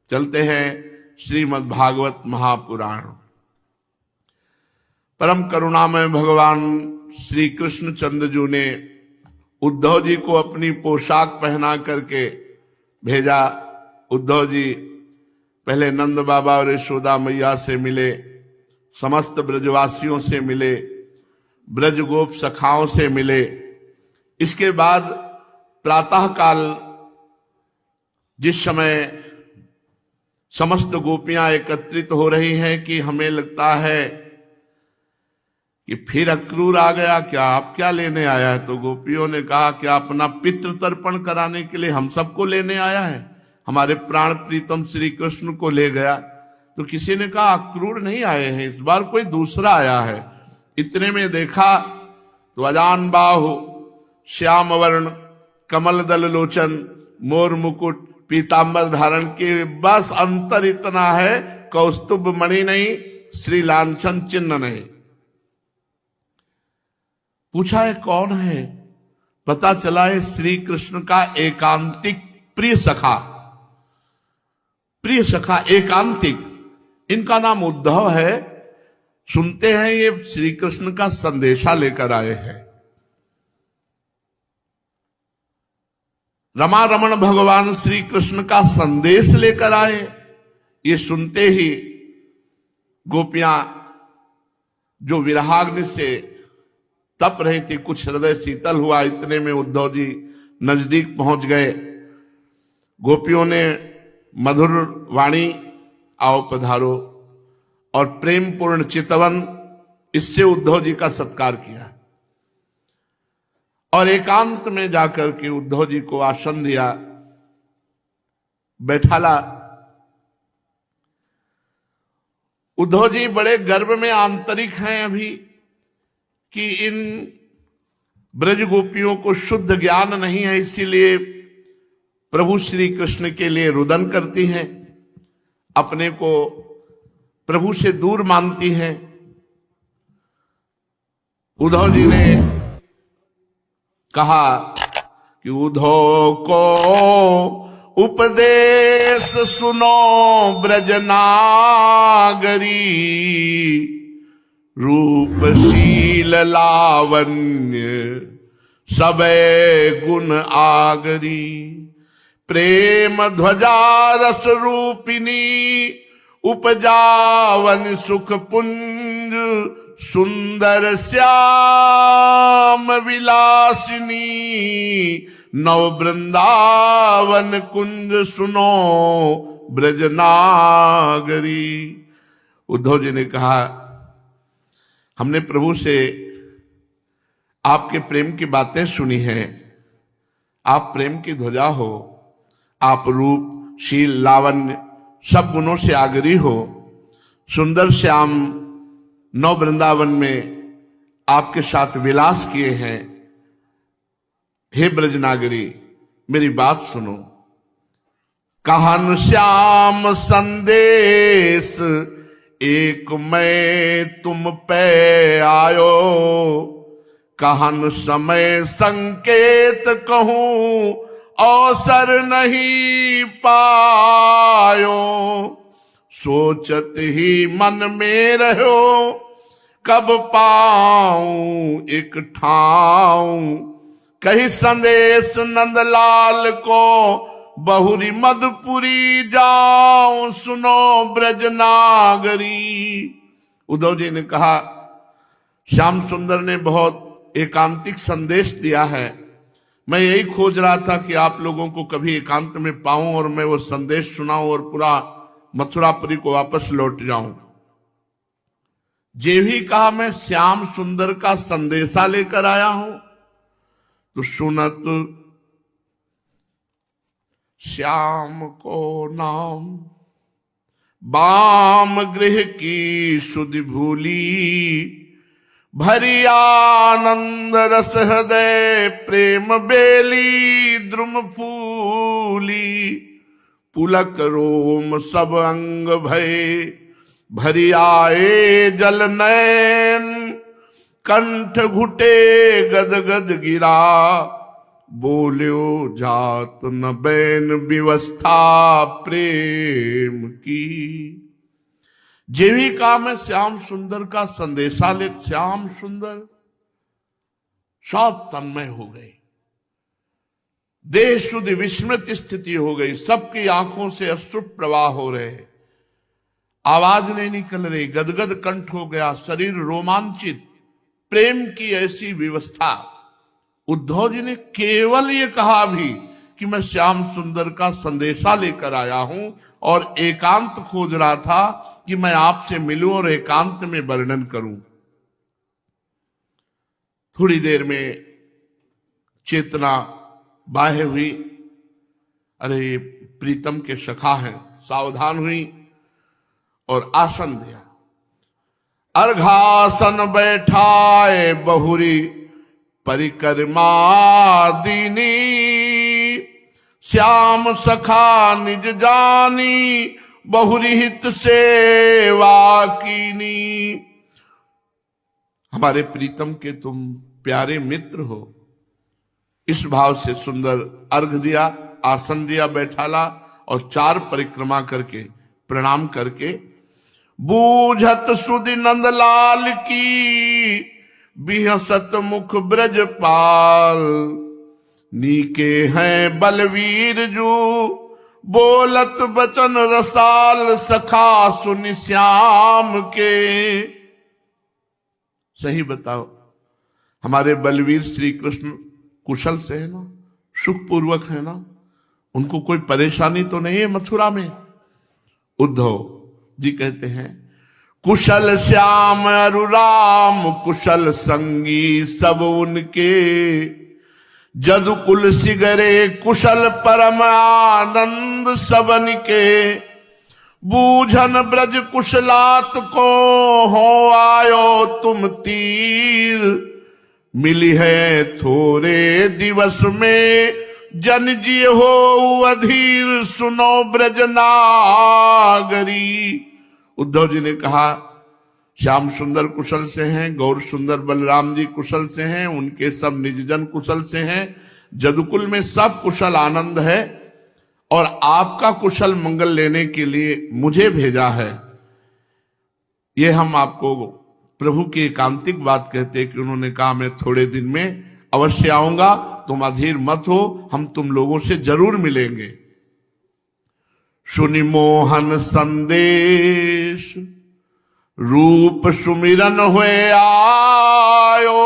चलते हैं श्रीमद् भागवत महापुराण। परम करुणामय भगवान श्री कृष्ण चंद्रजू ने उद्धव जी को अपनी पोशाक पहना करके भेजा। उद्धव जी पहले नंद बाबा और यशोदा मैया से मिले, समस्त ब्रजवासियों से मिले, ब्रज गोप सखाओं से मिले। इसके बाद प्रातः काल जिस समय समस्त गोपियां एकत्रित हो रही हैं कि हमें लगता है कि फिर अक्रूर आ गया, क्या आप क्या लेने आया है? तो गोपियों ने कहा कि अपना पितृ तर्पण कराने के लिए हम सबको लेने आया है, हमारे प्राण प्रीतम श्री कृष्ण को ले गया। तो किसी ने कहा अक्रूर नहीं आए हैं, इस बार कोई दूसरा आया है। इतने में देखा तो अजान बाहु, श्याम वर्ण, कमल दल लोचन, मोर मुकुट, पीतांबर धारण के, बस अंतर इतना है कौस्तुभ मणि नहीं, श्री लांछन चिन्ह नहीं। पूछा है कौन है? पता चला है श्री कृष्ण का एकांतिक प्रिय सखा, प्रिय सखा एकांतिक, इनका नाम उद्धव है। सुनते हैं ये श्री कृष्ण का संदेशा लेकर आए हैं। रमा रमण भगवान श्री कृष्ण का संदेश लेकर आए। ये सुनते ही गोपियां जो विरहाग्नि से तप रही थी, कुछ हृदय शीतल हुआ। इतने में उद्धव जी नजदीक पहुंच गए। गोपियों ने मधुर वाणी, आओ पधारो, और प्रेम पूर्ण चितवन, इससे उद्धव जी का सत्कार किया और एकांत में जाकर के उद्धव जी को आसन दिया, बैठाला। उद्धव जी बड़े गर्व में आंतरिक हैं अभी कि इन ब्रज गोपियों को शुद्ध ज्ञान नहीं है, इसीलिए प्रभु श्री कृष्ण के लिए रुदन करती हैं, अपने को प्रभु से दूर मानती हैं। उद्धव जी ने कहा कि उद्धव को उपदेश सुनो ब्रजनागरी, रूपशील लावण्य सबे गुण आगरी, प्रेम ध्वजा रस रूपिणी उपजावन सुख पुंज, सुंदर श्याम विलासिनी नव वृंदावन कुंज सुनो ब्रजनागरी। उद्धव जी ने कहा हमने प्रभु से आपके प्रेम की बातें सुनी हैं, आप प्रेम की ध्वजा हो, आप रूप शील लावण्य सब गुणों से आगरी हो, सुंदर श्याम नौ वृंदावन में आपके साथ विलास किए हैं। हे ब्रजनागरी मेरी बात सुनो। कहन श्याम संदेश एक मैं तुम पे आयो, कहन समय संकेत कहूं अवसर नहीं पायो, सोचत ही मन में रहो कब पाऊं एक ठाऊं, कही संदेश नंदलाल को बहुरी मधुपुरी जाऊं सुनो ब्रजनागरी। उद्धव जी ने कहा श्याम सुंदर ने बहुत एकांतिक संदेश दिया है, मैं यही खोज रहा था कि आप लोगों को कभी एकांत में पाऊं और मैं वो संदेश सुनाऊं और पूरा मथुरापुरी को वापस लौट जाऊं। जे भी कहा मैं श्याम सुंदर का संदेशा लेकर आया हूं, तो सुनत श्याम को नाम बाम गृह की सुधि भूली, भरी आनंद रस हृदय प्रेम बेली द्रुम फूली, पुलक रोम सब अंग भय भरी आए जल नैन, कंठ घुटे गद गद गिरा, बोल्यो जात न बैन व्यवस्था प्रेम की। जीविका में श्याम सुंदर का संदेशा ले श्याम सुंदर सब तन्मय हो गए, देह शुद्ध विस्मृत स्थिति हो गई, सबकी आंखों से अश्रु प्रवाह हो रहे, आवाज नहीं निकल रही, गदगद कंठ हो गया, शरीर रोमांचित, प्रेम की ऐसी व्यवस्था। उद्धव जी ने केवल ये कहा भी कि मैं श्याम सुंदर का संदेशा लेकर आया हूं और एकांत खोज रहा था कि मैं आपसे मिलूं और एकांत में वर्णन करूं। थोड़ी देर में चेतना बाह्य हुई, अरे प्रीतम के सखा हैं, सावधान हुई और आसन दिया। अर्घासन बैठाए बहुरी परिक्रमा दीनी, श्याम सखा निज जानी बहुरी हित सेवा कीनी। हमारे प्रीतम के तुम प्यारे मित्र हो, इस भाव से सुंदर अर्घ दिया, आसन दिया, बैठाला और 4 परिक्रमा करके प्रणाम करके बूझत सुधि नंदलाल की बिहसत मुख ब्रजपाल, नीके हैं बलवीर जू बोलत बचन रसाल, सखा सुनि श्याम के। सही बताओ, हमारे बलवीर श्री कृष्ण कुशल से है ना, सुखपूर्वक है ना, उनको कोई परेशानी तो नहीं है मथुरा में। उद्धव जी कहते हैं कुशल श्याम अरु राम कुशल संगी सब उनके, जदु कुल सिगरे कुशल परम आनंद सबन के, बूझन ब्रज कुशलात को हो आयो तुम तीर, मिली है थोड़े दिवस में जन जी हो अधीर, सुनो ब्रज नागरी। उद्धव जी ने कहा श्याम सुंदर कुशल से हैं, गौर सुंदर बलराम जी कुशल से हैं, उनके सब निजजन कुशल से हैं, जदुकुल में सब कुशल आनंद है और आपका कुशल मंगल लेने के लिए मुझे भेजा है। ये हम आपको प्रभु की एकांतिक बात कहते हैं कि उन्होंने कहा मैं थोड़े दिन में अवश्य आऊंगा, तुम अधीर मत हो, हम तुम लोगों से जरूर मिलेंगे। सुनि मोहन संदेश रूप सुमिरन हुए आयो,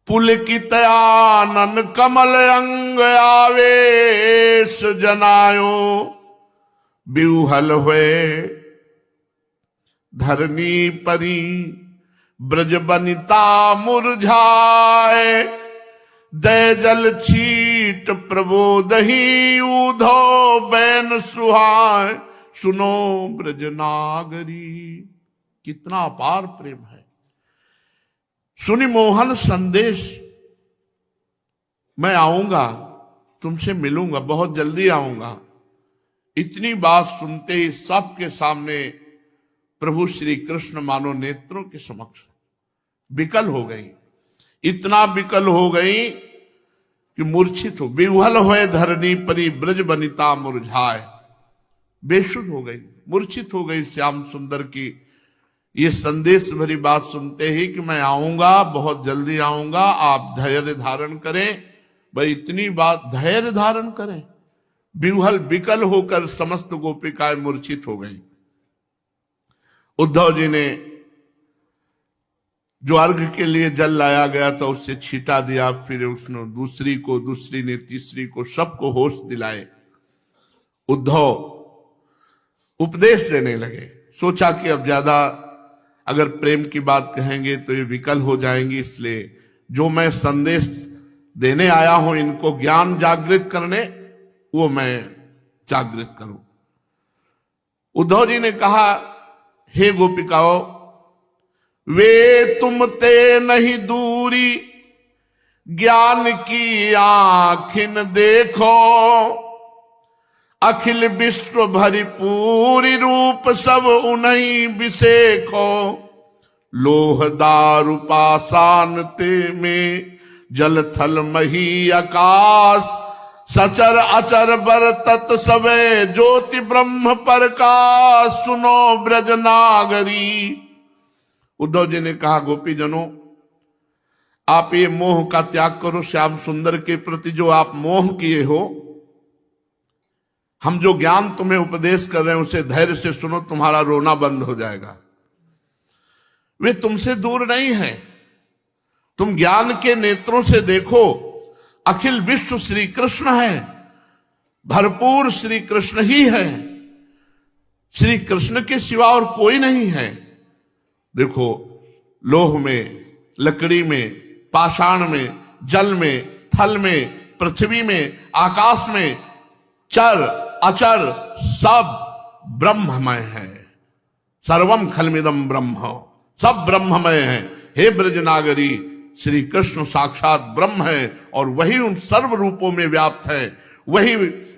पुलकित आनन कमल अंग आवेश जनायो, बिहुहल हुए धरनी परी ब्रज बनिता मुरझाए, दय जल छीट प्रबोदही उधो बैन सुहाय, सुनो ब्रज नागरी। कितना अपार प्रेम है। सुनि मोहन संदेश, मैं आऊंगा, तुमसे मिलूंगा, बहुत जल्दी आऊंगा। इतनी बात सुनते ही सबके सामने प्रभु श्री कृष्ण मानो नेत्रों के समक्ष विकल हो गई, इतना विकल हो गई कि मूर्छित हो, विह्वल हुए धरनी परी ब्रज बनिता मुरझाए, बेसुध हो गई, मूर्छित हो गई श्याम सुंदर की ये संदेश भरी बात सुनते ही कि मैं आऊंगा, बहुत जल्दी आऊंगा, आप धैर्य धारण करें। भाई इतनी बात धैर्य धारण करें, विह्वल विकल होकर समस्त गोपिकाएं मूर्छित हो गई। उद्धव जी ने जो अर्घ के लिए जल लाया गया था उससे छींटा दिया, फिर उसने दूसरी को, दूसरी ने तीसरी को, सबको होश दिलाए। उद्धव उपदेश देने लगे, सोचा कि अब ज्यादा अगर प्रेम की बात कहेंगे तो ये विकल हो जाएंगी, इसलिए जो मैं संदेश देने आया हूं इनको ज्ञान जागृत करने, वो मैं जागृत करूं। उद्धव जी ने कहा हे गोपिकाओं, वे तुम ते नहीं दूरी ज्ञान की आँखिन देखो, अखिल विश्व भरी पूरी रूप सब उन्हीं बिसेखो, लोह दारु पाषाण ते में जल थल मही आकाश, सचर अचर बर तत् सबे, ज्योति ब्रह्म प्रकाश, सुनो ब्रज नागरी। उद्धव जी ने कहा, गोपी जनों, आप ये मोह का त्याग करो। श्याम सुंदर के प्रति जो आप मोह किए हो, हम जो ज्ञान तुम्हें उपदेश कर रहे हैं उसे धैर्य से सुनो, तुम्हारा रोना बंद हो जाएगा। वे तुमसे दूर नहीं है, तुम ज्ञान के नेत्रों से देखो, अखिल विश्व श्री कृष्ण है, भरपूर श्री कृष्ण ही है, श्री कृष्ण के सिवा और कोई नहीं है। देखो, लोह में, लकड़ी में, पाषाण में, जल में, थल में, पृथ्वी में, आकाश में, चर अचर सब ब्रह्ममय है। सर्वम खलमिदम ब्रह्म, सब ब्रह्ममय है। हे ब्रजनागरी, श्री कृष्ण साक्षात ब्रह्म है और वही उन सर्व रूपों में व्याप्त है। वही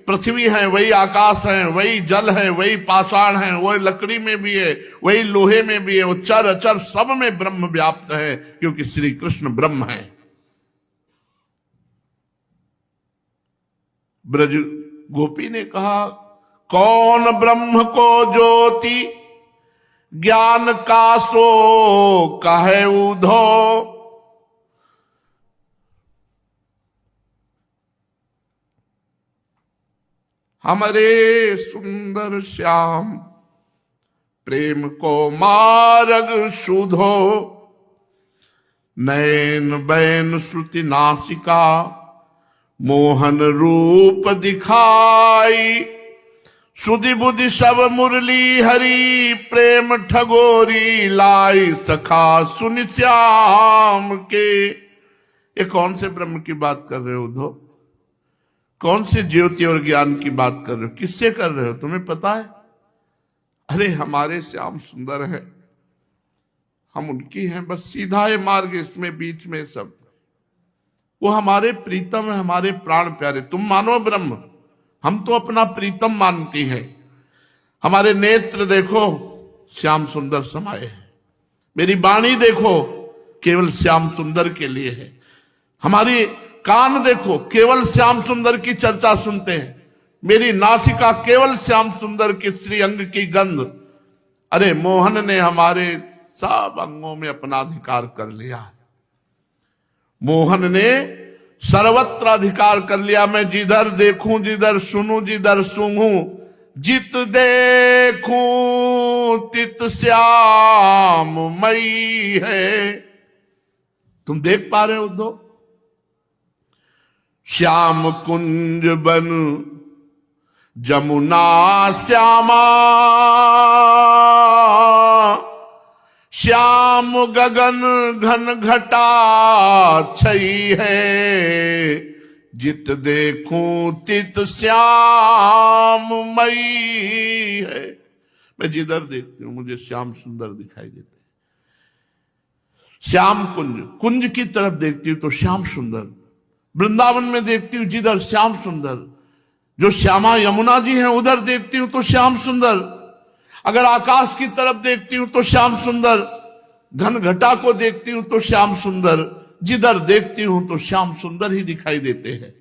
पृथ्वी है, वही आकाश है, वही जल है, वही पाषाण है, वही लकड़ी में भी है, वही लोहे में भी है, वो चर अचर सब में ब्रह्म व्याप्त है, क्योंकि श्री कृष्ण ब्रह्म है। ब्रज गोपी ने कहा, कौन ब्रह्म को ज्योति ज्ञान का सो कहे उधो, हमारे सुंदर श्याम प्रेम को मार्ग सुधो, नैन बैन श्रुति नासिका मोहन रूप दिखाई, सुधि बुद्धि सब मुरली हरि प्रेम ठगोरी लाई, सखा सुन श्याम के। ये कौन से ब्रह्म की बात कर रहे हो उद्धव? कौन से ज्योति और ज्ञान की बात कर रहे हो? किससे कर रहे हो? तुम्हें पता है? अरे हमारे श्याम सुंदर है, हम उनकी हैं, बस सीधा है मार्ग, इसमें बीच में सब वो हमारे प्रीतम है, हमारे प्राण प्यारे। तुम मानो ब्रह्म, हम तो अपना प्रीतम मानती हैं। हमारे नेत्र देखो श्याम सुंदर समाये हैं, मेरी वाणी देखो केवल श्याम सुंदर के लिए है, हमारी कान देखो केवल श्याम सुंदर की चर्चा सुनते हैं, मेरी नासिका केवल श्याम सुंदर के श्री अंग की गंध। अरे मोहन ने हमारे सब अंगों में अपना अधिकार कर लिया है, मोहन ने सर्वत्र अधिकार कर लिया। मैं जिधर देखूं, जिधर सुनूं, जिधर सूंघूं, जित देखूं तित श्याम मई है। तुम देख पा रहे हो उद्धव? श्याम कुंज बन जमुना श्यामा, श्याम गगन घन घटा छई है, जित देखूं तित श्याम मई है। मैं जिधर देखती हूं मुझे श्याम सुंदर दिखाई देते हैं। श्याम कुंज, कुंज की तरफ देखती हूं तो श्याम सुंदर, वृंदावन में देखती हूं जिधर श्याम सुंदर, जो श्यामा यमुना जी हैं उधर देखती हूं तो श्याम सुंदर, अगर आकाश की तरफ देखती हूं तो श्याम सुंदर, घन घटा को देखती हूं तो श्याम सुंदर, जिधर देखती हूं तो श्याम सुंदर ही दिखाई देते हैं।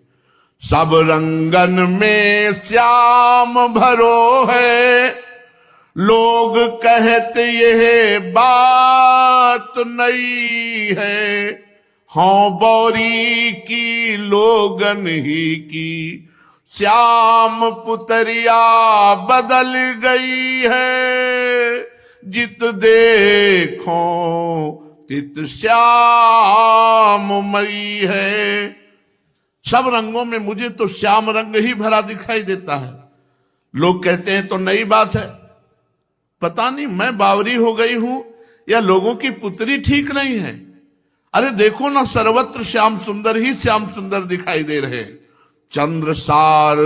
सब रंगन में श्याम भरो है, लोग कहते यह बात नहीं है, हाँ बौरी की लोगन ही की श्याम पुतरिया बदल गई है, जित देखो तित श्याम मई है। सब रंगों में मुझे तो श्याम रंग ही भरा दिखाई देता है। लोग कहते हैं तो नई बात है, पता नहीं मैं बावरी हो गई हूं या लोगों की पुत्री ठीक नहीं है। अरे देखो ना, सर्वत्र श्याम सुंदर ही श्याम सुंदर दिखाई दे रहे। चंद्रसार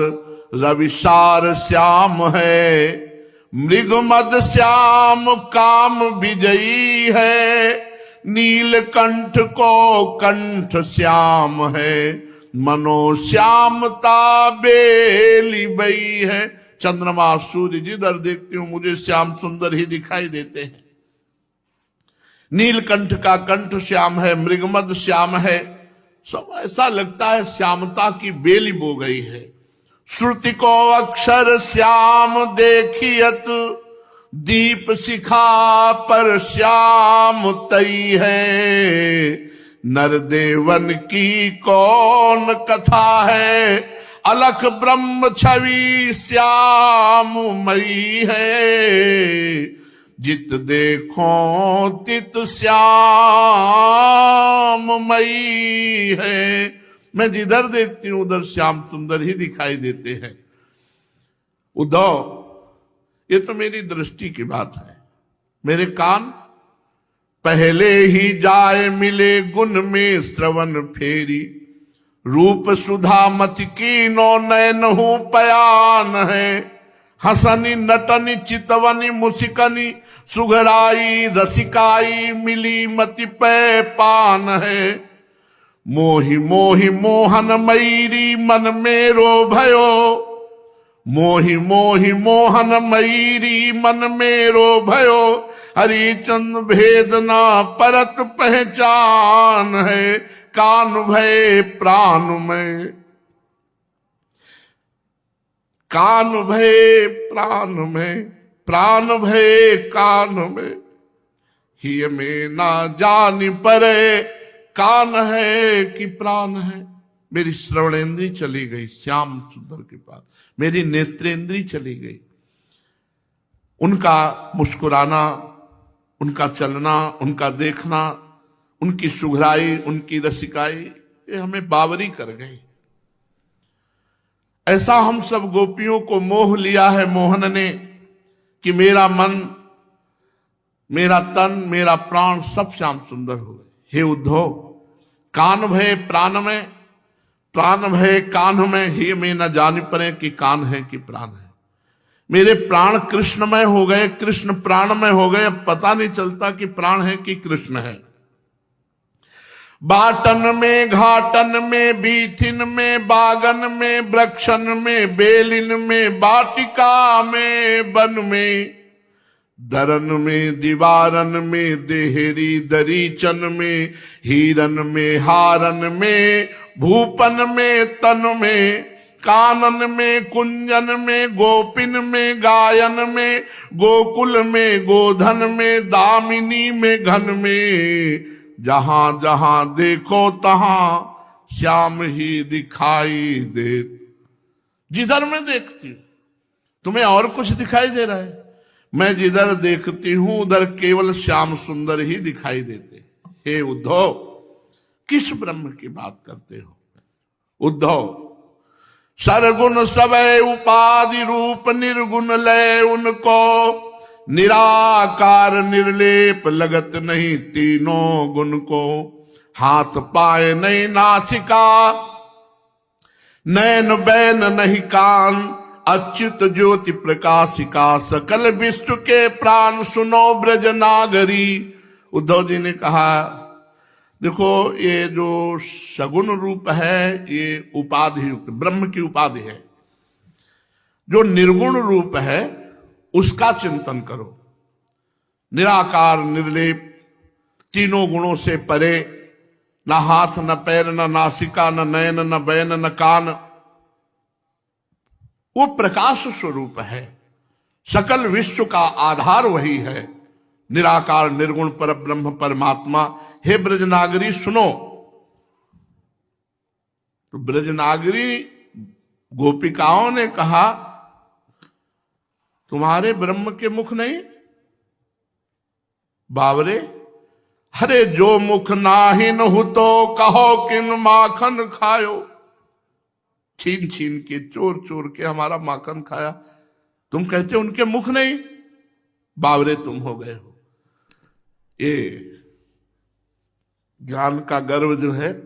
रविसार श्याम है, मृगमद श्याम काम विजयी है, नीलकंठ को कंठ श्याम है, मनो श्यामता बेली बई है। चंद्रमा सूर्य जिधर देखती हूं मुझे श्याम सुंदर ही दिखाई देते हैं। नीलकंठ का कंठ श्याम है, मृगमद श्याम है, सब ऐसा लगता है श्यामता की बेली बो गई है। श्रुति को अक्षर श्याम देखियत, दीप शिखा पर श्याम तई है। नरदेवन की कौन कथा है, अलख ब्रह्म छवि श्याममयी है। जित देखो तित श्याममयी है। मैं जिधर देखती हूं उधर श्याम सुंदर ही दिखाई देते हैं। उद्धव, ये तो मेरी दृष्टि की बात है। मेरे कान पहले ही जाए मिले गुण में श्रवण फेरी। रूप सुधा मत की नो नयन हूं पयान है। हसनी नटनी चितवनी मुसिकनी सुघराई रसिकाई मिली मति पै पान है। मोहि मोहि मोहन मैरी मन मेरो भयो। मोहि मोहि मोहन मैरी मन मेरो भयो। हरिचंद भेदना परत पहचान है। कान भय प्राण में, कान भय प्राण में, प्राण भय कान में। ही में ना जान परे, कान है कि प्राण है। मेरी श्रवणेंद्री चली गई श्याम सुंदर के पास, मेरी नेत्रेंद्री चली गई। उनका मुस्कुराना, उनका चलना, उनका देखना, उनकी सुघराई, उनकी रसिकाई, ये हमें बावरी कर गई। ऐसा हम सब गोपियों को मोह लिया है मोहन ने कि मेरा मन, मेरा तन, मेरा प्राण सब श्याम सुंदर हो गए। हे उद्धव, कान भय प्राण में, प्राण भय कान में। ही में न जान पड़े कि कान है कि प्राण है। मेरे प्राण कृष्णमय हो गए, कृष्ण प्राणमय हो गए। अब पता नहीं चलता कि प्राण है कि कृष्ण है। बाटन में, घाटन में, बीथिन में, बागन में, वृक्षन में, बेलिन में, बाटिका में, वन में, दरन में, दीवारन में, देहरी दरीचन में, हीरन में, हारन में, भूपन में, तन में, कानन में, कुंजन में, गोपिन में, गायन में, गोकुल में, गोधन में, दामिनी में, घन में। जहां जहां देखो तहां श्याम ही दिखाई दे। जिधर मैं देखती हूं तुम्हें और कुछ दिखाई दे रहा है, मैं जिधर देखती हूं उधर केवल श्याम सुंदर ही दिखाई देते। हे उद्धव, किस ब्रह्म की बात करते हो? उद्धव, सरगुण सबे उपाधि रूप निर्गुण लय उनको। निराकार निर्लेप लगत नहीं तीनों गुण को। हाथ पाए नहीं नासिका, नैन बैन नहीं कान। अच्युत ज्योति प्रकाशिका, सकल विश्व के प्राण सुनो ब्रज नागरी। उद्धव जी ने कहा, देखो ये जो सगुण रूप है ये उपाधि युक्त ब्रह्म की उपाधि है। जो निर्गुण रूप है उसका चिंतन करो। निराकार निर्लेप, तीनों गुणों से परे, न हाथ न पैर न नासिका न नयन न बैन न कान। वो प्रकाश स्वरूप है, सकल विश्व का आधार वही है। निराकार निर्गुण पर ब्रह्म परमात्मा। हे ब्रजनागरी सुनो। तो ब्रजनागरी गोपिकाओं ने कहा, तुम्हारे ब्रह्म के मुख नहीं? बावरे, हरे जो मुख नाहिन हो तो कहो किन माखन खायो। छीन छीन के, चोर चोर के हमारा माखन खाया। तुम कहते हो उनके मुख नहीं? बावरे तुम हो गए हो। ये ज्ञान का गर्व जो है,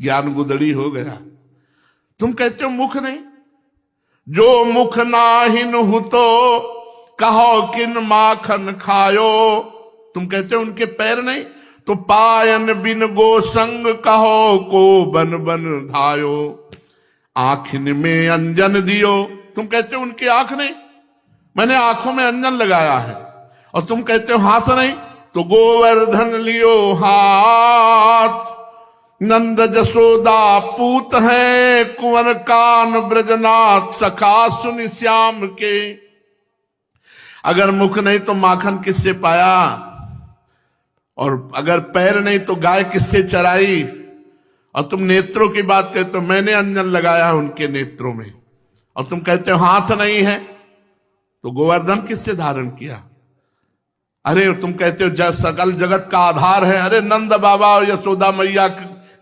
ज्ञान गुदड़ी हो गया। तुम कहते हो मुख नहीं? जो मुख नाहिन हो तो कहो किन माखन खायो। तुम कहते हो उनके पैर नहीं? तो पायन बिन गोसंग कहो को बन बन धायो। आँखिन में अंजन दियो। तुम कहते हो उनकी आंख नहीं? मैंने आंखों में अंजन लगाया है। और तुम कहते हो हाथ नहीं? तो गोवर्धन लियो हाथ। नंद जसोदा पूत है, कुंवर कान ब्रजनाथ सखा सुनि श्याम के। अगर मुख नहीं तो माखन किससे पाया, और अगर पैर नहीं तो गाय किससे चराई। और तुम नेत्रों की बात कहते हो, मैंने अंजन लगाया उनके नेत्रों में, और तुम कहते हो हाथ नहीं है, तो गोवर्धन किससे धारण किया। अरे तुम कहते हो सकल जगत का आधार है, अरे नंद बाबा और यशोदा मैया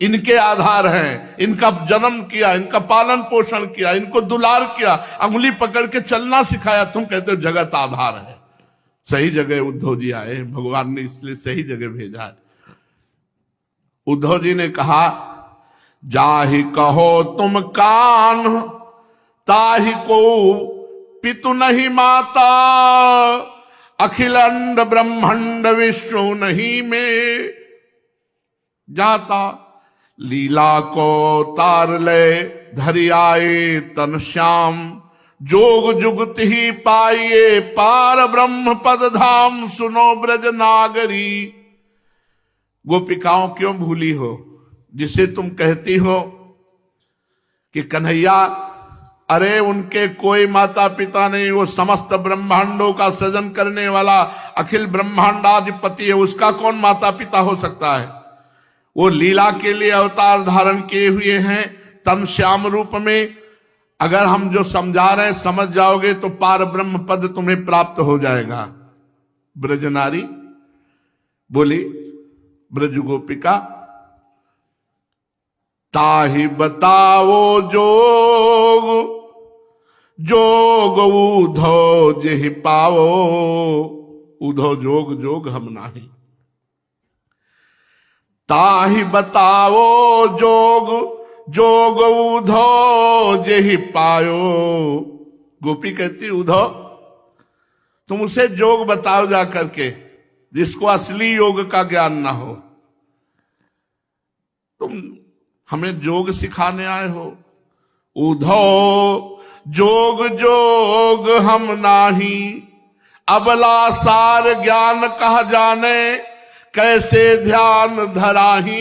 इनके आधार हैं, इनका जन्म किया, इनका पालन पोषण किया, इनको दुलार किया, अंगुली पकड़ के चलना सिखाया। तुम कहते हो जगत आधार है। सही जगह उद्धव जी आए, भगवान ने इसलिए सही जगह भेजा है। उद्धव जी ने कहा, जाहि कहो तुम कान, ताहि को पितु नहीं माता, अखिलंड ब्रह्मांड विश्व नहीं में जाता। लीला को तार ले धरि आए तन श्याम, जोग जुगत ही पाइए पार ब्रह्म पद धाम। सुनो ब्रज नागरी। गोपिकाओं क्यों भूली हो, जिसे तुम कहती हो कि कन्हैया, अरे उनके कोई माता पिता नहीं, वो समस्त ब्रह्मांडों का सृजन करने वाला अखिल ब्रह्मांडाधिपति है, उसका कौन माता पिता हो सकता है। वो लीला के लिए अवतार धारण किए हुए हैं तन श्याम रूप में। अगर हम जो समझा रहे हैं समझ जाओगे तो पार ब्रह्म पद तुम्हें प्राप्त हो जाएगा। ब्रजनारी बोली, ब्रज गोपिका, ताहि बताओ जोग, जोग उधो जेहि पाओ। उधो जोग जोग हम नाही, ताहि बताओ जोग, जोग उधो जेहि पायो। गोपी कहती, उधो तुम उसे जोग बताओ जा करके जिसको असली योग का ज्ञान ना हो। तुम हमें जोग सिखाने आए हो। उधो जोग जोग हम नाही, अबला सार ज्ञान कह जाने, कैसे ध्यान धराही।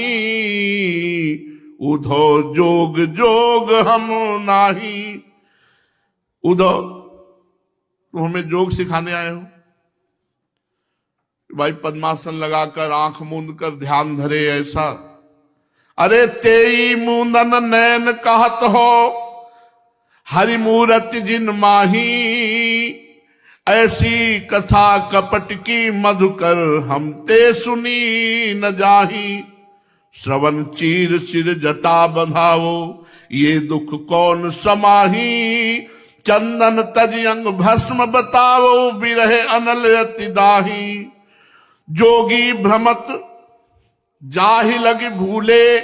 उधो जोग जोग हम नाही। उधो तुम हमें जोग सिखाने आए हो। भाई पद्मासन लगाकर आंख मूंद कर ध्यान धरे ऐसा। अरे तेई मुंदन नैन कहत हो, हरि मूरति जिन माही। ऐसी कथा कपट की मधुकर, हम ते सुनी न जाही। श्रवण चीर सिर जटा बंधाओ, ये दुख कौन समाही। चंदन तज अंग भस्म बताओ, बिरहे अनल अति दाही। जोगी भ्रमत जाहि लगी भूले,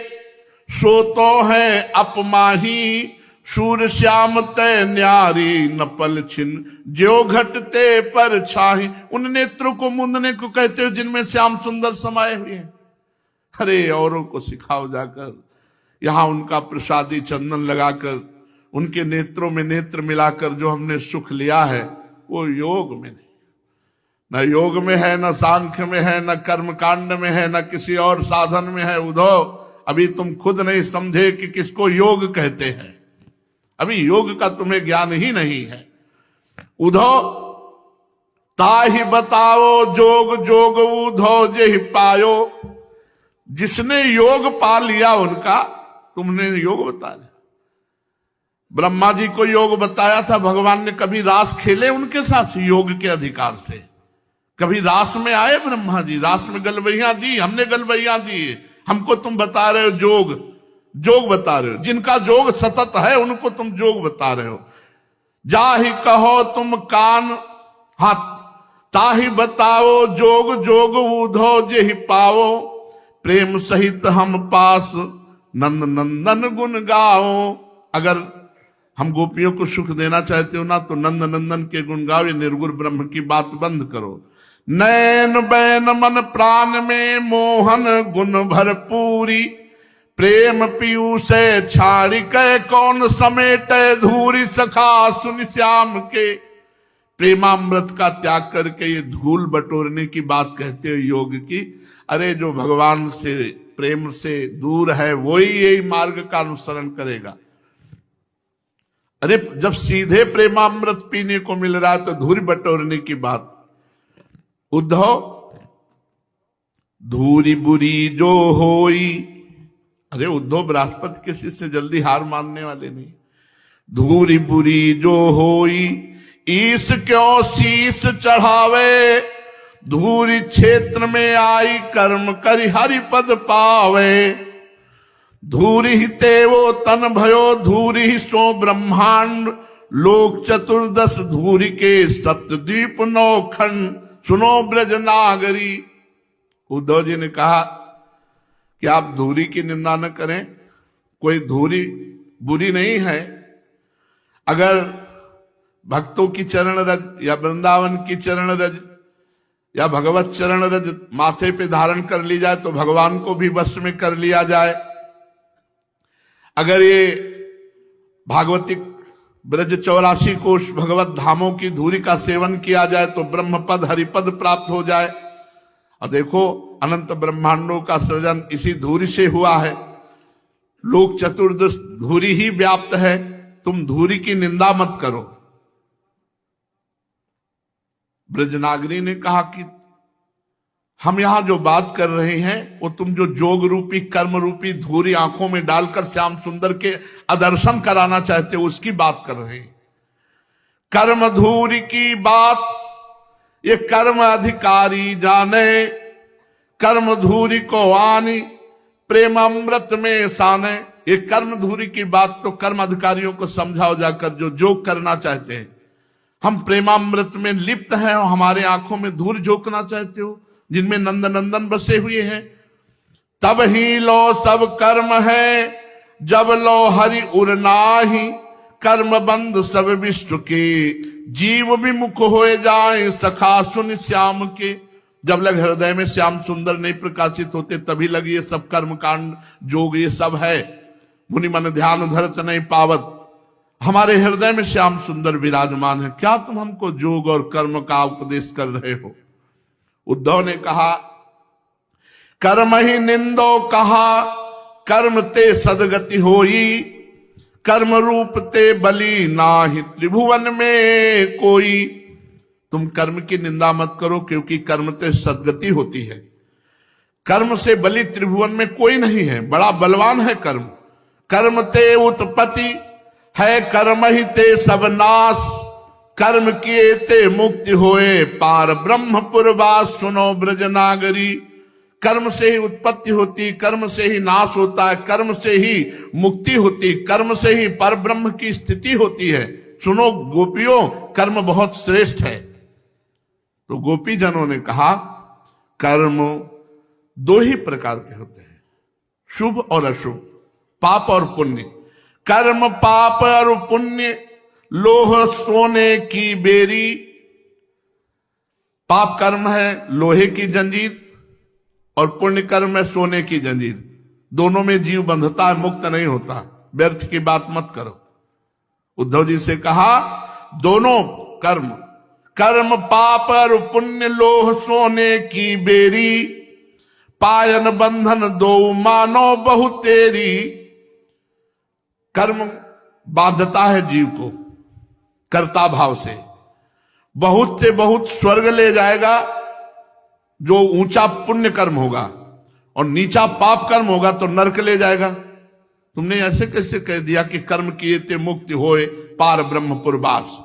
सो तो है अपमाही। शूर श्याम तय न्यारी, नपल छिन ज्यो घटते पर छाही। उन नेत्रों को मूंदने को कहते हो जिनमें श्याम सुंदर समाये हुए हैं। अरे औरों को सिखाओ जाकर, यहां उनका प्रसादी चंदन लगाकर उनके नेत्रों में नेत्र मिलाकर जो हमने सुख लिया है वो योग में नहीं, न योग में है, न सांख्य में है, न कर्म कांड में है, न किसी और साधन में है। उद्धव, अभी तुम खुद नहीं समझे कि किसको योग कहते हैं। अभी योग का तुम्हें ज्ञान ही नहीं है। उद्धव, ताहि बताओ जोग जोग उद्धो जेहि पायो। जिसने योग पा लिया उनका तुमने योग बताया। ब्रह्मा जी को योग बताया था, भगवान ने कभी रास खेले उनके साथ योग के अधिकार से। कभी रास में आए ब्रह्मा जी, रास में गलबैया दी, हमने गलबैया दी। हमको तुम बता रहे हो जोग, जोग बता रहे हो। जिनका जोग सतत है उनको तुम जोग बता रहे हो। जाहि कहो तुम कान, हाँ ताहि बताओ जोग जोग उधो जेहि पाओ। प्रेम सहित हम पास नंद नंदन गुण गाओ। अगर हम गोपियों को सुख देना चाहते हो ना तो नंद नंदन के गुण गाओ। ये निर्गुण ब्रह्म की बात बंद करो। नैन बैन मन प्राण में मोहन गुण भरपूरी। प्रेम पीयू से छाड़ी के कौन समेटे धूरी। सखा सुन श्याम के। प्रेमामृत का त्याग करके ये धूल बटोरने की बात कहते हो योग की। अरे जो भगवान से प्रेम से दूर है वही यही मार्ग का अनुसरण करेगा। अरे जब सीधे प्रेमामृत पीने को मिल रहा है तो धूरी बटोरने की बात। उद्धव धूरी बुरी जो होई, अरे उद्धव बृहस्पति किसी से जल्दी हार मानने वाले नहीं। धूरी बुरी जो होई ईस क्यों शीस चढ़ावे, धूरी क्षेत्र में आई कर्म करि हरि पद पावे। धूरी ही ते वो तन भयो धूरी ही सो ब्रह्मांड, लोक चतुर्दश धूरी के सप्तद्वीप नौखंड, सुनो ब्रज नागरी। उद्धव जी ने कहा कि आप धूरी की निंदा न करें, कोई धूरी बुरी नहीं है। अगर भक्तों की चरण रज या वृंदावन की चरण रज या भगवत चरण रज माथे पे धारण कर ली जाए तो भगवान को भी वश में कर लिया जाए। अगर ये भागवतिक ब्रज 84 कोश भगवत धामों की धूरी का सेवन किया जाए तो ब्रह्मपद हरिपद प्राप्त हो जाए। और देखो अनंत ब्रह्मांडों का सृजन इसी धूरी से हुआ है। लोक चतुर्दश धूरी ही व्याप्त है, तुम धूरी की निंदा मत करो। ब्रजनागरी ने कहा कि हम यहां जो बात कर रहे हैं वो तुम जो जोग रूपी कर्म रूपी धूरी आंखों में डालकर श्याम सुंदर के अदर्शन कराना चाहते हो उसकी बात कर रहे हैं। कर्म धूरी की बात ये कर्म अधिकारी जाने, कर्म धूरी को आनी प्रेम अमृत में साने। ये कर्म धूरी की बात तो कर्म अधिकारियों को समझाओ जाकर जो जोग करना चाहते हैं। हम प्रेमामृत में लिप्त हैं और हमारे आंखों में धूल झोंकना चाहते हो जिनमें नंद नंदन बसे हुए हैं। तब ही लो सब कर्म है जब लो हरि उरनाही, कर्म बंद सब विश्व के जीव विमुख हो जाए सखा सुन श्याम के। जब लग हृदय में श्याम सुंदर नहीं प्रकाशित होते तभी लग ये सब कर्म कांड जोग ये सब है। मुनि मन ध्यान धरत नहीं पावत, हमारे हृदय में श्याम सुंदर विराजमान है, क्या तुम हमको जोग और कर्म का उपदेश कर रहे हो। उद्धव ने कहा कर्म ही निंदो कहा, कर्म ते सदगति होई, कर्म रूप ते बली नाही त्रिभुवन में कोई। तुम कर्म की निंदा मत करो क्योंकि कर्म ते सदगति होती है। कर्म से बली त्रिभुवन में कोई नहीं है, बड़ा बलवान है कर्म। कर्म ते उत्पत्ति है कर्म ही ते सब नाश, कर्म किए ते मुक्ति होए पार ब्रह्मपुरवास। सुनो ब्रज नागरी, कर्म से ही उत्पत्ति होती, कर्म से ही नाश होता है, कर्म से ही मुक्ति होती, कर्म से ही पर ब्रह्म की स्थिति होती है। सुनो गोपियों, कर्म बहुत श्रेष्ठ है। तो गोपी जनों ने कहा कर्म दो ही प्रकार के होते हैं, शुभ और अशुभ, पाप और पुण्य। कर्म पाप और पुण्य लोह सोने की बेरी। पाप कर्म है लोहे की जंजीर और पुण्य कर्म है सोने की जंजीर। दोनों में जीव बंधता है, मुक्त नहीं होता। व्यर्थ की बात मत करो। उद्धव जी से कहा दोनों कर्म, कर्म पाप और पुण्य लोह सोने की बेरी, पायन बंधन दो मानो बहु तेरी। कर्म बाध्यता है जीव को कर्ता भाव से, बहुत से बहुत स्वर्ग ले जाएगा जो ऊंचा पुण्य कर्म होगा, और नीचा पाप कर्म होगा तो नरक ले जाएगा। तुमने ऐसे कैसे कह दिया कि कर्म किए ते मुक्ति होए पार ब्रह्मपुरवास।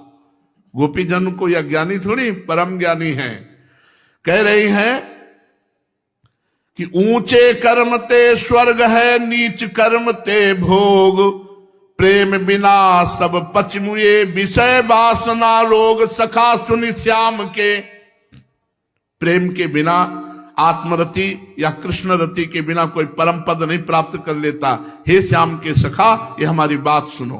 गोपी जन को यह ज्ञानी थोड़ी, परम ज्ञानी है। कह रही हैं कि ऊंचे कर्म ते स्वर्ग है, नीच कर्म ते भोग, प्रेम बिना सब पचमुए विषय वासना रोग। सखा सुनि श्याम के, प्रेम के बिना आत्मरति या कृष्ण रति के बिना कोई परम पद नहीं प्राप्त कर लेता। हे श्याम के सखा, ये हमारी बात सुनो।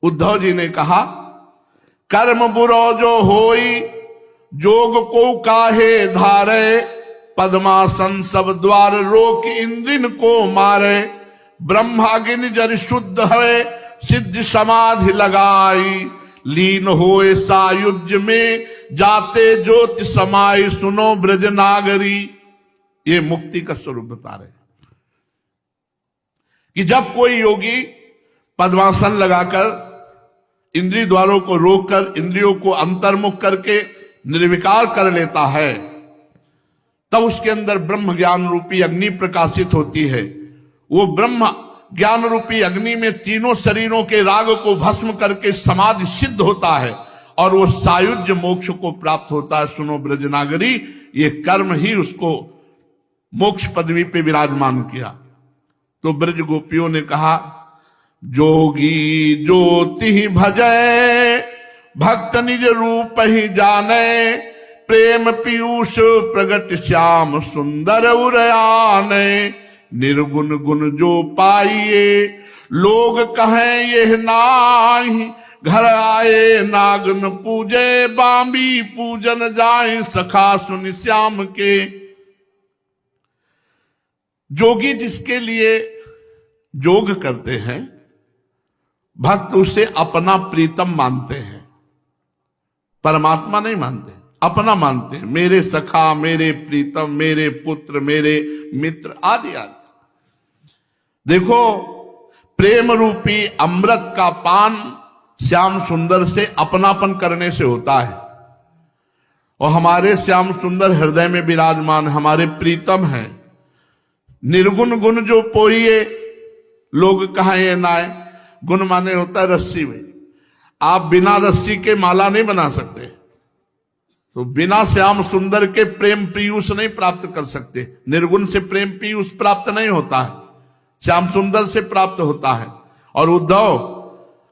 उद्धव जी ने कहा कर्म बुरो जो होई, जोग को काहे धारे, पद्मासन सब द्वार रोक इंद्रिन को मारे। ब्रह्माग्नि जर शुद्ध है सिद्ध समाधि लगाई, लीन होए सायुज्य में जाते ज्योति समाई। सुनो ब्रज नागरी, ये मुक्ति का स्वरूप बता रहे कि जब कोई योगी पद्मासन लगाकर इंद्रिय द्वारों को रोककर इंद्रियों को अंतर्मुख करके निर्विकार कर लेता है, तब उसके अंदर ब्रह्म ज्ञान रूपी अग्नि प्रकाशित होती है। वो ब्रह्म ज्ञान रूपी अग्नि में तीनों शरीरों के राग को भस्म करके समाधि सिद्ध होता है और वो सायुज्य मोक्ष को प्राप्त होता है। सुनो ब्रजनागरी, ये कर्म ही उसको मोक्ष पदवी पे विराजमान किया। तो ब्रज गोपियों ने कहा, जोगी ज्योति भजै भक्त निज रूप ही जाने, प्रेम पीयूष प्रगट श्याम सुंदर उरयाने, निर्गुण गुण जो पाइए लोग कहें यह नाही, घर आए नागन पूजे बांबी पूजन जाए सखा सुन श्याम के। जोगी जिसके लिए जोग करते हैं, भक्त उसे अपना प्रीतम मानते हैं, परमात्मा नहीं मानते, अपना मानते हैं। मेरे सखा, मेरे प्रीतम, मेरे पुत्र, मेरे मित्र आदि आदि। देखो, प्रेम रूपी अमृत का पान श्याम सुंदर से अपनापन करने से होता है। और हमारे श्याम सुंदर हृदय में विराजमान हमारे प्रीतम हैं। निर्गुण गुण जो पोइए लोग कहें नाय, गुण माने होता है रस्सी में। आप बिना रस्सी के माला नहीं बना सकते, तो बिना श्याम सुंदर के प्रेम पीयूष नहीं प्राप्त कर सकते। निर्गुण से प्रेम पीयूष प्राप्त नहीं होता है, श्याम सुंदर से प्राप्त होता है। और उद्धव,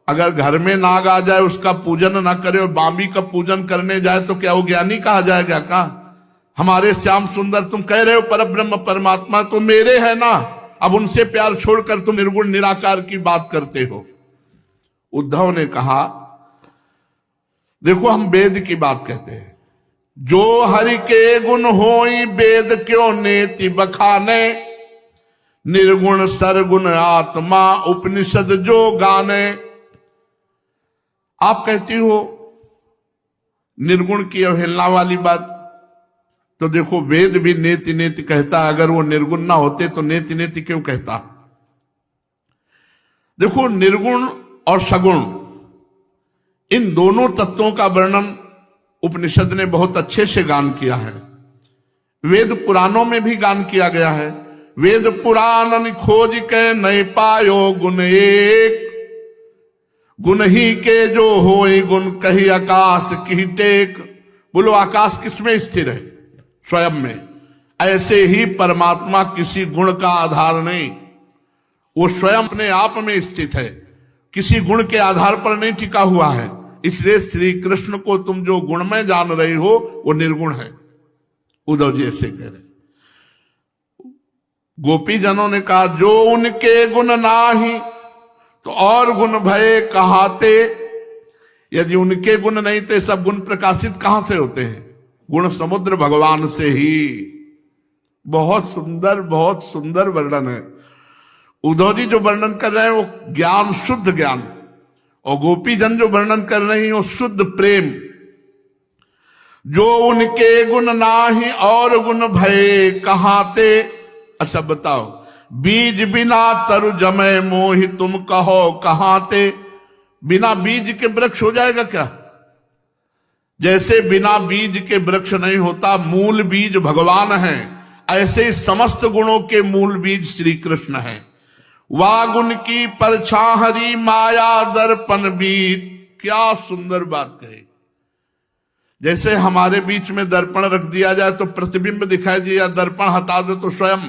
अगर घर में नाग आ जाए उसका पूजन ना करे और बांबी का पूजन करने जाए तो क्या वो ज्ञानी कहा जाएगा? का हमारे श्याम सुंदर, तुम कह रहे हो परब्रह्म परमात्मा तो मेरे है ना, अब उनसे प्यार छोड़कर तुम निर्गुण निराकार की बात करते हो। उद्धव ने कहा, देखो हम वेद की बात कहते हैं, जो हरि के गुण होई वेद क्यों नेति बखाने, निर्गुण सरगुण आत्मा उपनिषद जो गाने। आप कहती हो निर्गुण की अवहेलना वाली बात, तो देखो वेद भी नेति नेति कहता है। अगर वो निर्गुण ना होते तो नेति नेति क्यों कहता? देखो, निर्गुण और सगुण, इन दोनों तत्वों का वर्णन उपनिषद ने बहुत अच्छे से गान किया है। वेद पुराणों में भी गान किया गया है। वेद पुराण खोज के नहीं पायो गुण एक, गुण ही के जो होई गुण कही आकाश की टेक। बोलो, आकाश किसमें स्थिर है? स्वयं में। ऐसे ही परमात्मा किसी गुण का आधार नहीं, वो स्वयं अपने आप में स्थित है, किसी गुण के आधार पर नहीं टिका हुआ है। इसलिए श्री कृष्ण को तुम जो गुण में जान रही हो वो निर्गुण है। उद्धव जी ऐसे कह रहे। गोपी जनों ने कहा, जो उनके गुण नाही तो और गुण भये कहाते। यदि उनके गुण नहीं तो सब गुण प्रकाशित कहां से होते हैं? गुण समुद्र भगवान से ही। बहुत सुंदर वर्णन है। उद्धव जी जो वर्णन कर रहे हैं वो ज्ञान, शुद्ध ज्ञान, और गोपी जन जो वर्णन कर रही हैं वो शुद्ध प्रेम। जो उनके गुण नाही और गुण भये कहाते। अच्छा बताओ, बीज बिना तरु जमै मोहि तुम कहो कहाते। बिना बीज के वृक्ष हो जाएगा क्या? जैसे बिना बीज के वृक्ष नहीं होता, मूल बीज भगवान है, ऐसे ही समस्त गुणों के मूल बीज श्री कृष्ण है। वागुन की परछाहरी माया दर्पण बीज। क्या सुंदर बात कही। जैसे हमारे बीच में दर्पण रख दिया जाए तो प्रतिबिंब दिखाई दिया, दर्पण हटा दो तो स्वयं।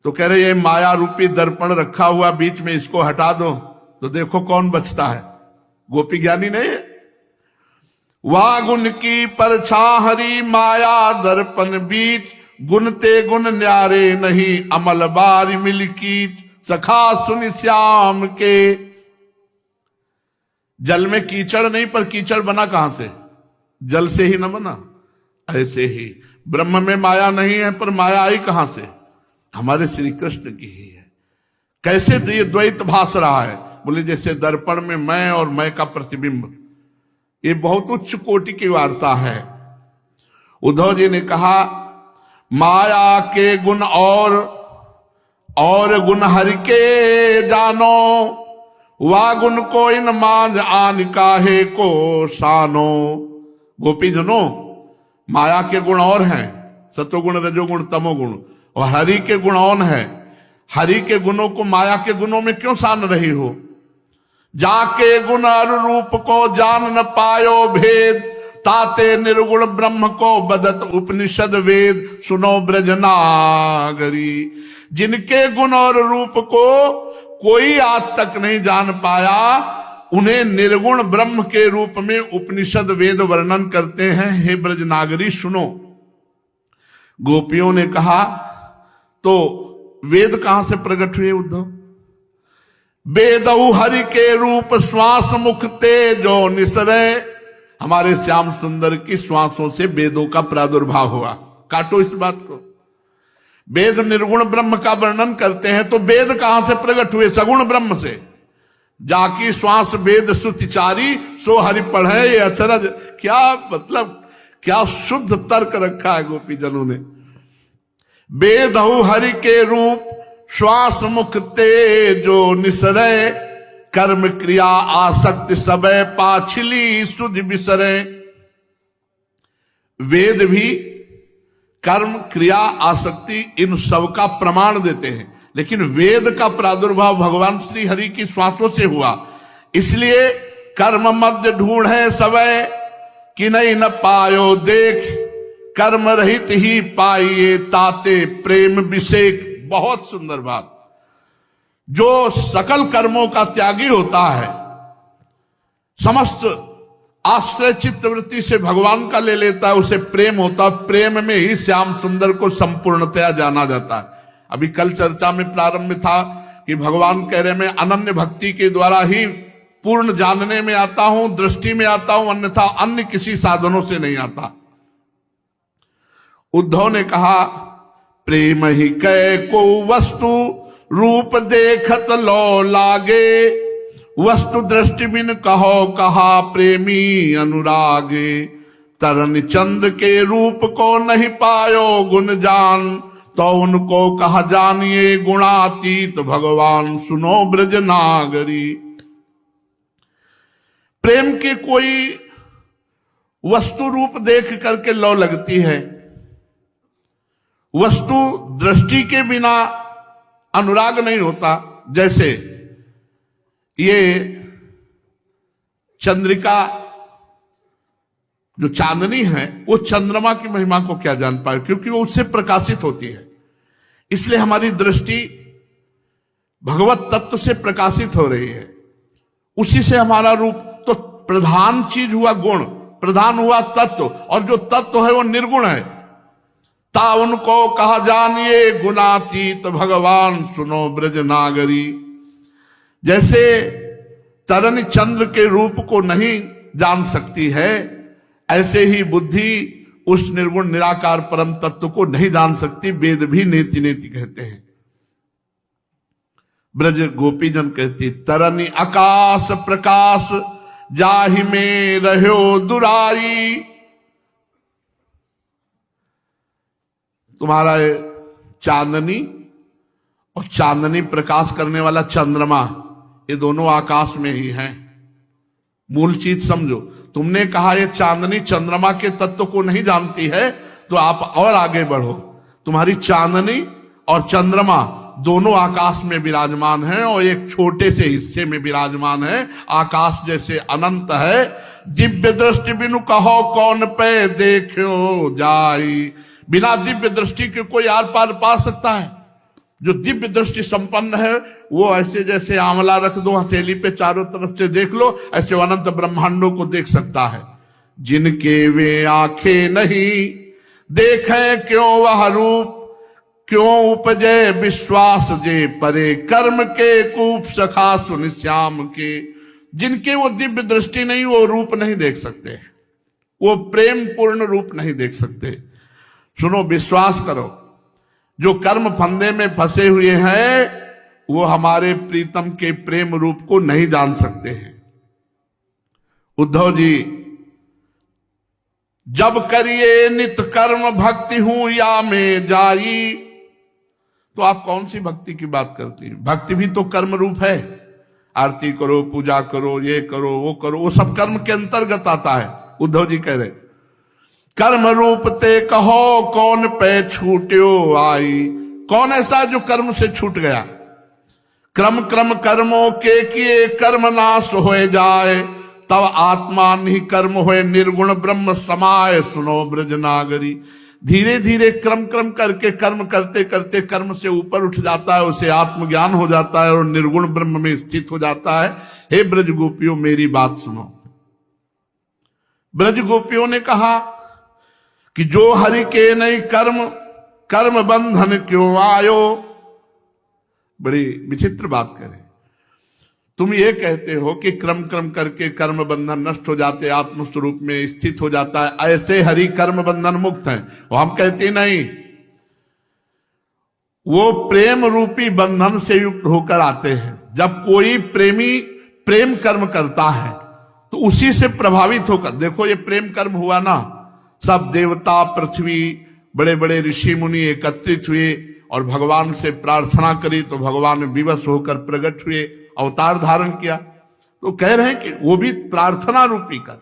तो कह रहे ये माया रूपी दर्पण रखा हुआ बीच में, इसको हटा दो तो देखो कौन बचता है। गोपी ज्ञानी नहीं है। वागुन की परछाहरी माया दर्पण बीच, गुनते गुण न्यारे नहीं अमल बारी मिलकीच। सखा सुन श्याम के। जल में कीचड़ नहीं, पर कीचड़ बना कहां से? जल से ही न बना। ऐसे ही ब्रह्म में माया नहीं है, पर माया आई कहां से? हमारे श्री कृष्ण की ही है। कैसे ये द्वैत भास रहा है? बोले जैसे दर्पण में मैं और मैं का प्रतिबिंब। ये बहुत उच्च कोटि की वार्ता है। उद्धव जी ने कहा, माया के गुण और गुण हरि के जानो, वा गुण को इन मांझ आन काहे को सानो। गोपीजनों, माया के गुण और हैं, सतोगुण रजोगुण तमोगुण, और हरि के गुण और हैं। हरि के गुणों को माया के गुणों में क्यों सान रही हो? जाके गुण और रूप को जान न पायो भेद, ताते निर्गुण ब्रह्म को बदत उपनिषद वेद। सुनो ब्रजनागरी, जिनके गुण और रूप को कोई आज तक नहीं जान पाया, उन्हें निर्गुण ब्रह्म के रूप में उपनिषद वेद वर्णन करते हैं। हे ब्रजनागरी सुनो। गोपियों ने कहा, तो वेद कहां से प्रकट हुए उद्धव? वेदऊ हरि के रूप श्वास मुख तेजो निसरे। हमारे श्याम सुंदर की श्वासों से वेदों का प्रादुर्भाव हुआ। काटो इस बात को। वेद निर्गुण ब्रह्म का वर्णन करते हैं, तो वेद कहां से प्रकट हुए? सगुण ब्रह्म से। जाकी श्वास वेद सुतिचारी, सो हरि पढ़े ये अचरज। क्या मतलब, क्या शुद्ध तर्क रखा है गोपी जनों ने। वेदहु हरि के रूप श्वास मुख तेजो निसरे, कर्म क्रिया आसक्ति सबे पाछिली सुधि बिसरे। वेद भी कर्म क्रिया आसक्ति इन सब का प्रमाण देते हैं, लेकिन वेद का प्रादुर्भाव भगवान श्री हरि की श्वासों से हुआ। इसलिए कर्म मध्य ढूंढे सबे, कि नहीं न पायो देख, कर्म रहित ही पाइए ताते प्रेम विषेक। बहुत सुंदर बात। जो सकल कर्मों का त्यागी होता है, समस्त आश्रय चित्त वृत्ति से भगवान का ले लेता है, उसे प्रेम होता है। प्रेम में ही श्याम सुंदर को संपूर्णतया जाना जाता है। अभी कल चर्चा में प्रारंभ में था कि भगवान कह रहे, मैं अनन्य भक्ति के द्वारा ही पूर्ण जानने में आता हूं, दृष्टि में आता हूं, अन्यथा अन्य किसी साधनों से नहीं आता। उद्धव ने कहा, प्रेम ही कै को वस्तु रूप देखत लो लागे, वस्तु दृष्टि बिन कहो कहा प्रेमी अनुरागे। तरन चंद के रूप को नहीं पायो गुण जान, तो उनको कहा जानिए गुणातीत भगवान। सुनो ब्रजनागरी। प्रेम की कोई वस्तु रूप देख करके लौ लगती है, वस्तु दृष्टि के बिना अनुराग नहीं होता। जैसे ये चंद्रिका जो चांदनी है, वो चंद्रमा की महिमा को क्या जान पाए, क्योंकि वो उससे प्रकाशित होती है। इसलिए हमारी दृष्टि भगवत तत्व से प्रकाशित हो रही है, उसी से हमारा रूप। तो प्रधान चीज हुआ गुण, प्रधान हुआ तत्व, और जो तत्व है वो निर्गुण है। ता उनको कहा जानिए गुणातीत भगवान। सुनो ब्रजनागरी। जैसे तरन चंद्र के रूप को नहीं जान सकती है, ऐसे ही बुद्धि उस निर्गुण निराकार परम तत्व को नहीं जान सकती। वेद भी नेति नेति कहते हैं। ब्रज गोपीजन कहती, तरनि आकाश प्रकाश जाहि में रहो दुराई। तुम्हारा चांदनी और चांदनी प्रकाश करने वाला चंद्रमा, ये दोनों आकाश में ही हैं। मूल चीज समझो। तुमने कहा ये चांदनी चंद्रमा के तत्व को नहीं जानती है, तो आप और आगे बढ़ो। तुम्हारी चांदनी और चंद्रमा दोनों आकाश में विराजमान हैं, और एक छोटे से हिस्से में विराजमान है। आकाश जैसे अनंत है। दिव्य दृष्टि बिनु कहो कौन पे देखो जाई। बिना दिव्य दृष्टि के कोई आर पार पा सकता है? जो दिव्य दृष्टि संपन्न है, वो ऐसे जैसे आंवला रख दो हथेली पे, चारों तरफ से देख लो, ऐसे अनंत ब्रह्मांडों को देख सकता है। जिनके वे आंखें नहीं देखे क्यों वह रूप, क्यों उपजे विश्वास जे परे कर्म के कूप सखा सुन श्याम के। जिनके वो दिव्य दृष्टि नहीं, वो रूप नहीं देख सकते, वो प्रेम पूर्ण रूप नहीं देख सकते। सुनो, विश्वास करो, जो कर्म फंदे में फंसे हुए हैं, वो हमारे प्रीतम के प्रेम रूप को नहीं जान सकते हैं। उद्धव जी जब करिए नित कर्म भक्ति हूं या में जाई। तो आप कौन सी भक्ति की बात करती हैं? भक्ति भी तो कर्म रूप है। आरती करो, पूजा करो, ये करो, वो सब कर्म के अंतर्गत आता है। उद्धव जी कह रहे कर्म रूप ते कहो कौन पे छूट्यो आई। कौन ऐसा जो कर्म से छूट गया? क्रम क्रम कर्मों के किए कर्म नाश हो जाए, तब आत्मा नहीं कर्म होए निर्गुण ब्रह्म समाय। सुनो ब्रज नागरी। धीरे धीरे क्रम क्रम करके कर्म करते करते कर्म से ऊपर उठ जाता है, उसे आत्मज्ञान हो जाता है और निर्गुण ब्रह्म में स्थित हो जाता है। हे ब्रज गोपियों मेरी बात सुनो। ब्रज गोपियों ने कहा कि जो हरि के नहीं कर्म, कर्म बंधन क्यों आयो। बड़ी विचित्र बात करे। तुम ये कहते हो कि क्रम क्रम करके कर्म बंधन नष्ट हो जाते, आत्म स्वरूप में स्थित हो जाता है, ऐसे हरि कर्म बंधन मुक्त है। वो हम कहते नहीं, वो प्रेम रूपी बंधन से युक्त होकर आते हैं। जब कोई प्रेमी प्रेम कर्म करता है तो उसी से प्रभावित होकर, देखो ये प्रेम कर्म हुआ ना, सब देवता पृथ्वी बड़े बड़े ऋषि मुनि एकत्रित हुए और भगवान से प्रार्थना करी तो भगवान विवश होकर प्रकट हुए, अवतार धारण किया। तो कह रहे हैं कि वो भी प्रार्थना रूपी कर।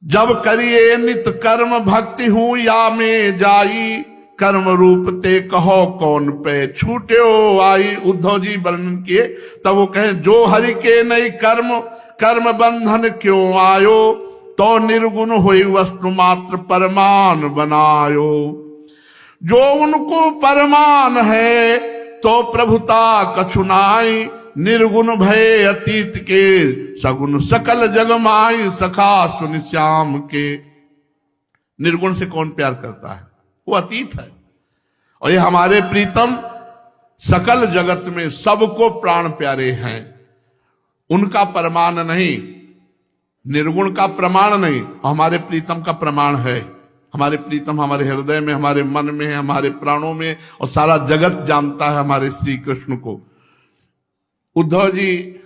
जब करिए नित कर्म भक्ति हूं या में जाई, कर्म रूप ते कहो कौन पे छूट्यो आई। उद्धव जी वर्णन किए, तब वो कहे जो हरि के नहीं कर्म, कर्म बंधन क्यों आयो, तो निर्गुण हुई वस्तु मात्र परमान बनायो। जो उनको परमान है तो प्रभुता कछुनाई, निर्गुण भय अतीत के सगुण सकल जग माई। सखा सुन श्याम के। निर्गुण से कौन प्यार करता है? वो अतीत है। और ये हमारे प्रीतम सकल जगत में सबको प्राण प्यारे हैं। उनका प्रमाण नहीं, निर्गुण का प्रमाण नहीं, हमारे प्रीतम का प्रमाण है। हमारे प्रीतम हमारे हृदय में, हमारे मन में, हमारे प्राणों में, और सारा जगत जानता है हमारे श्री कृष्ण को। उद्धव जी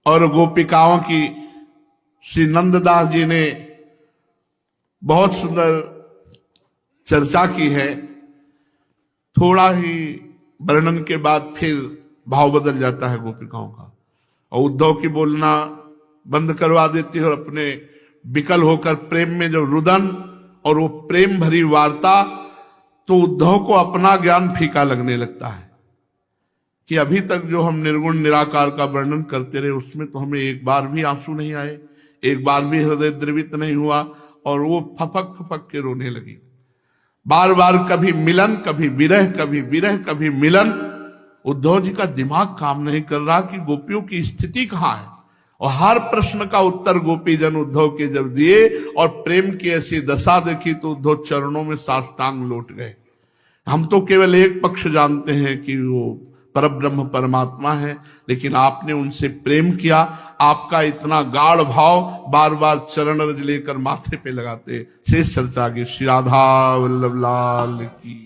और गोपिकाओं की श्री नंददास जी ने बहुत सुंदर चर्चा की है। थोड़ा ही वर्णन के बाद फिर भाव बदल जाता है गोपिकाओं का, और उद्धव की बोलना बंद करवा देती है और अपने विकल होकर प्रेम में जो रुदन और वो प्रेम भरी वार्ता, तो उद्धव को अपना ज्ञान फीका लगने लगता है कि अभी तक जो हम निर्गुण निराकार का वर्णन करते रहे उसमें तो हमें एक बार भी आंसू नहीं आए, एक बार भी हृदय द्रवित नहीं हुआ, और वो फपक फपक के रोने लगी। बार बार कभी मिलन, कभी विरह, कभी विरह, कभी मिलन। उद्धव जी का दिमाग काम नहीं कर रहा कि गोपियों की स्थिति कहाँ है, और हर प्रश्न का उत्तर गोपी जन उद्धव के जब दिए और प्रेम की ऐसी दशा देखी तो उद्धव चरणों में साष्टांग लौट गए। हम तो केवल एक पक्ष जानते हैं कि वो परब्रह्म परमात्मा है, लेकिन आपने उनसे प्रेम किया। आपका इतना गाढ़ भाव बार बार चरण रज लेकर माथे पे लगाते। शेष चर्चा की। श्री राधा वल्लभ लाल की।